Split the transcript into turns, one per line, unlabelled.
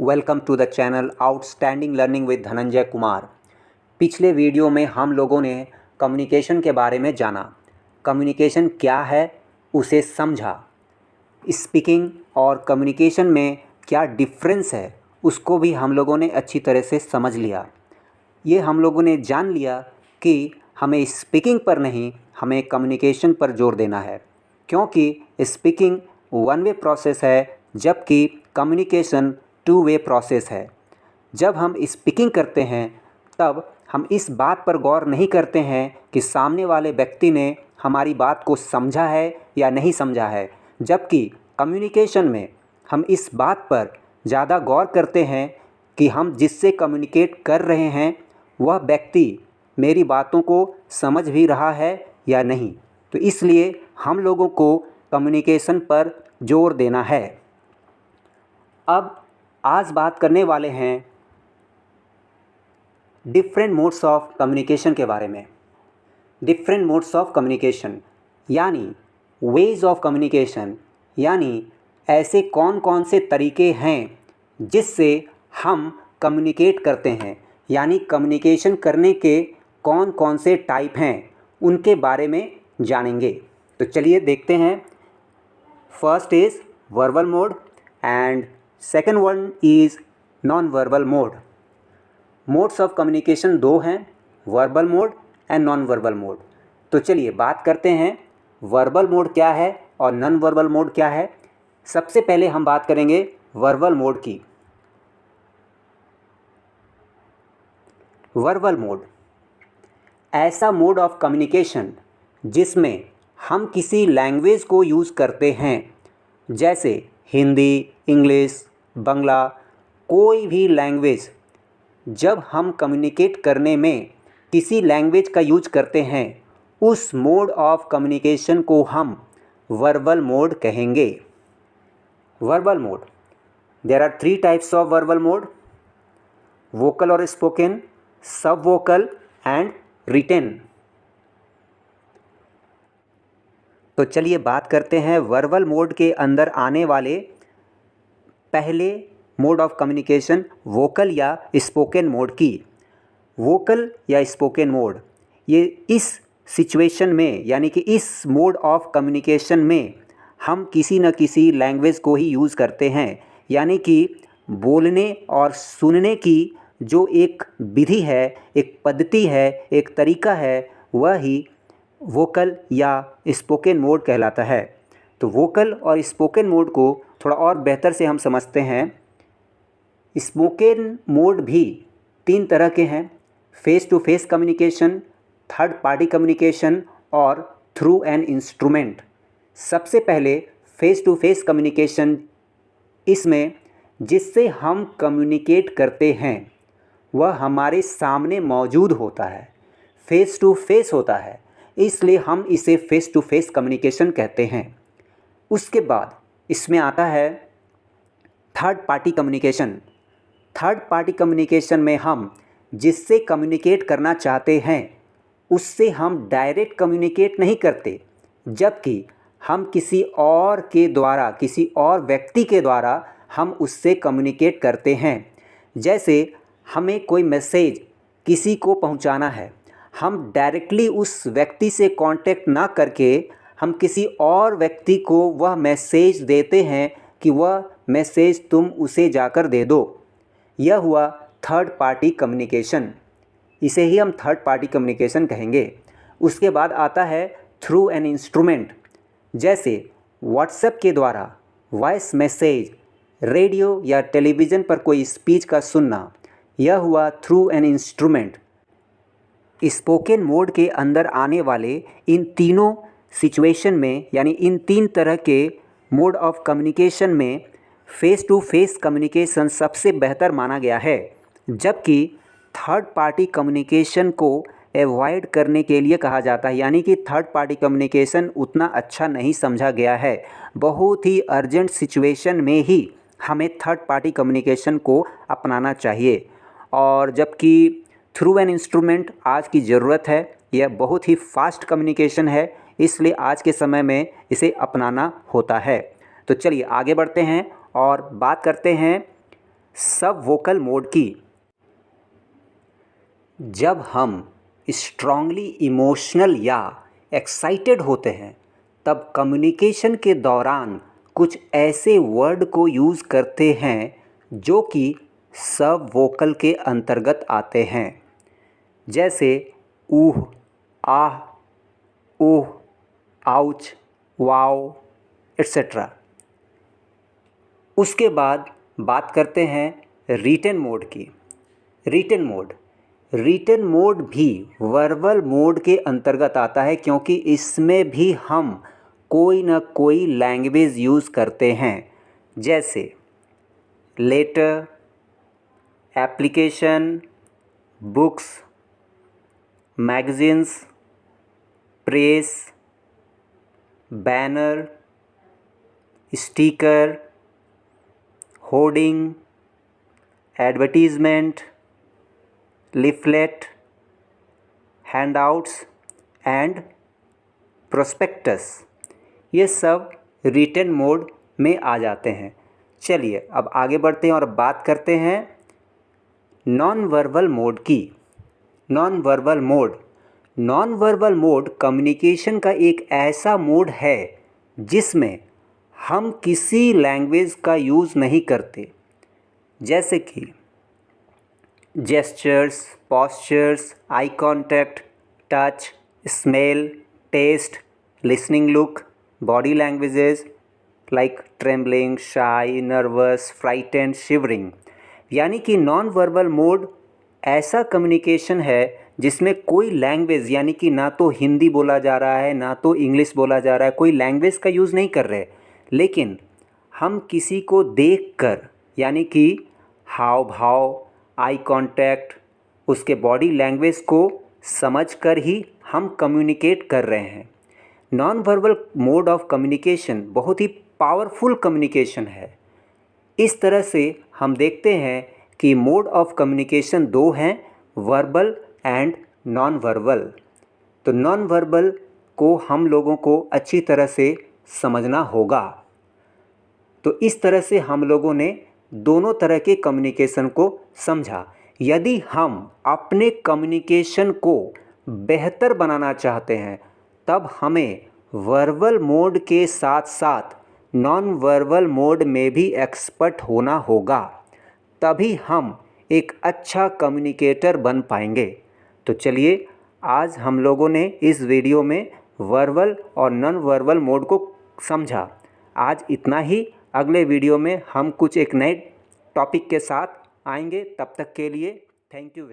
Welcome to the channel outstanding learning with Dhananjay Kumar. पिछले video में हम लोगों ने कम्युनिकेशन के बारे में जाना। कम्युनिकेशन क्या है उसे समझा। स्पीकिंग और कम्युनिकेशन में क्या डिफरेंस है उसको भी हम लोगों ने अच्छी तरह से समझ लिया। ये हम लोगों ने जान लिया कि हमें स्पीकिंग पर नहीं, हमें कम्युनिकेशन पर जोर देना है, क्योंकि स्पीकिंग वन वे प्रोसेस है जबकि कम्युनिकेशन टू वे प्रोसेस है। जब हम स्पीकिंग करते हैं तब हम इस बात पर गौर नहीं करते हैं कि सामने वाले व्यक्ति ने हमारी बात को समझा है या नहीं समझा है, जबकि कम्युनिकेशन में हम इस बात पर ज़्यादा गौर करते हैं कि हम जिससे कम्युनिकेट कर रहे हैं वह व्यक्ति मेरी बातों को समझ भी रहा है या नहीं। तो इसलिए हम लोगों को कम्युनिकेशन पर जोर देना है। अब आज बात करने वाले हैं डिफरेंट मोड्स ऑफ कम्युनिकेशन के बारे में। डिफरेंट मोड्स ऑफ कम्युनिकेशन यानी वेज ऑफ कम्युनिकेशन, यानी ऐसे कौन कौन से तरीके हैं जिससे हम कम्युनिकेट करते हैं, यानी कम्युनिकेशन करने के कौन कौन से टाइप हैं उनके बारे में जानेंगे। तो चलिए देखते हैं। First is verbal mode and second one is non verbal mode. Modes of communication दो हैं, verbal mode and non verbal mode. तो चलिए बात करते हैं वर्बल मोड क्या है और नॉन वर्बल मोड क्या है। सबसे पहले हम बात करेंगे वर्बल मोड की। वर्बल मोड ऐसा मोड ऑफ कम्युनिकेशन जिसमें हम किसी लैंग्वेज को यूज़ करते हैं, जैसे हिंदी, इंग्लिश, बंगला, कोई भी लैंग्वेज। जब हम कम्युनिकेट करने में किसी लैंग्वेज का यूज करते हैं उस मोड ऑफ कम्युनिकेशन को हम वर्बल मोड कहेंगे। Verbal mode, there are three types of verbal mode: vocal और स्पोकन, सब वोकल एंड रिटेन। तो चलिए बात करते हैं वर्बल मोड के अंदर आने वाले पहले मोड ऑफ कम्युनिकेशन वोकल या स्पोकन मोड की। वोकल या स्पोकन मोड, ये इस सिचुएशन में यानी कि इस मोड ऑफ कम्युनिकेशन में हम किसी न किसी लैंग्वेज को ही यूज़ करते हैं, यानी कि बोलने और सुनने की जो एक विधि है, एक पद्धति है, एक तरीका है, वह ही वोकल या स्पोकन मोड कहलाता है। तो वोकल और स्पोकन मोड को थोड़ा और बेहतर से हम समझते हैं। स्पोकन मोड भी तीन तरह के हैं: face to face communication, third party communication और थ्रू एन इंस्ट्रूमेंट। सबसे पहले फेस टू फेस कम्युनिकेशन, इसमें जिससे हम कम्युनिकेट करते हैं वह हमारे सामने मौजूद होता है, फेस टू फेस होता है, इसलिए हम इसे फेस टू फेस कम्युनिकेशन कहते हैं। उसके बाद इसमें आता है third party communication. Third party communication में हम जिससे कम्युनिकेट करना चाहते हैं उससे हम डायरेक्ट कम्युनिकेट नहीं करते, जबकि हम किसी और के द्वारा, किसी और व्यक्ति के द्वारा हम उससे कम्युनिकेट करते हैं। जैसे हमें कोई मैसेज किसी को पहुंचाना है, हम डायरेक्टली उस व्यक्ति से कांटेक्ट ना करके हम किसी और व्यक्ति को वह मैसेज देते हैं कि वह मैसेज तुम उसे जाकर दे दो। यह हुआ थर्ड पार्टी कम्युनिकेशन, इसे ही हम थर्ड पार्टी कम्युनिकेशन कहेंगे। उसके बाद आता है थ्रू एन इंस्ट्रूमेंट, जैसे व्हाट्सएप के द्वारा वॉइस मैसेज, रेडियो या टेलीविज़न पर कोई स्पीच का सुनना, यह हुआ through an instrument. Spoken mode के अंदर आने वाले इन तीनों सिचुएशन में, यानी इन तीन तरह के मोड ऑफ कम्युनिकेशन में फेस टू फेस कम्युनिकेशन सबसे बेहतर माना गया है, जबकि थर्ड पार्टी कम्युनिकेशन को अवॉइड करने के लिए कहा जाता है, यानी कि थर्ड पार्टी कम्युनिकेशन उतना अच्छा नहीं समझा गया है। बहुत ही अर्जेंट सिचुएशन में ही हमें थर्ड पार्टी कम्युनिकेशन को अपनाना चाहिए, और जबकि थ्रू एन इंस्ट्रूमेंट आज की ज़रूरत है। यह बहुत ही फास्ट कम्युनिकेशन है, इसलिए आज के समय में इसे अपनाना होता है। तो चलिए आगे बढ़ते हैं और बात करते हैं सब वोकल मोड की। जब हम स्ट्रांगली इमोशनल या एक्साइटेड होते हैं तब कम्युनिकेशन के दौरान कुछ ऐसे वर्ड को यूज़ करते हैं जो कि सब वोकल के अंतर्गत आते हैं, जैसे ऊह, आह, ओह, आउच, वाओ, एट्सेट्रा। उसके बाद बात करते हैं रिटन मोड की। रिटन मोड भी वर्बल मोड के अंतर्गत आता है, क्योंकि इसमें भी हम कोई ना कोई लैंग्वेज यूज़ करते हैं, जैसे letter, application, books, magazines, press, banner, sticker, hoarding, advertisement, leaflet, handouts and prospectus. ये सब रिटन मोड में आ जाते हैं। चलिए अब आगे बढ़ते हैं और बात करते हैं नॉन वर्बल मोड की। नॉन वर्बल मोड कम्युनिकेशन का एक ऐसा मोड है जिसमें हम किसी लैंग्वेज का यूज़ नहीं करते, जैसे कि gestures, postures, eye contact, touch, smell, taste, listening look, body languages like trembling, shy, nervous, frightened, shivering. यानी कि नॉन वर्बल मोड ऐसा कम्युनिकेशन है जिसमें कोई लैंग्वेज, यानी कि ना तो हिंदी बोला जा रहा है ना तो इंग्लिश बोला जा रहा है, कोई लैंग्वेज का यूज़ नहीं कर रहे, लेकिन हम किसी को देखकर, यानी कि हाव भाव, आई कांटेक्ट, उसके बॉडी लैंग्वेज को समझकर ही हम कम्युनिकेट कर रहे हैं। Non verbal mode of communication बहुत ही पावरफुल कम्युनिकेशन है। इस तरह से हम देखते हैं कि मोड ऑफ कम्युनिकेशन दो हैं, वर्बल एंड नॉन वर्बल। तो नॉन वर्बल को हम लोगों को अच्छी तरह से समझना होगा। तो इस तरह से हम लोगों ने दोनों तरह के कम्युनिकेशन को समझा। यदि हम अपने कम्युनिकेशन को बेहतर बनाना चाहते हैं तब हमें वर्बल मोड के साथ साथ नॉन वर्बल मोड में भी एक्सपर्ट होना होगा, तभी हम एक अच्छा कम्युनिकेटर बन पाएंगे। तो चलिए आज हम लोगों ने इस वीडियो में वर्बल और नॉन वर्बल मोड को समझा। आज इतना ही। अगले वीडियो में हम कुछ एक नए टॉपिक के साथ आएंगे। तब तक के लिए थैंक यू।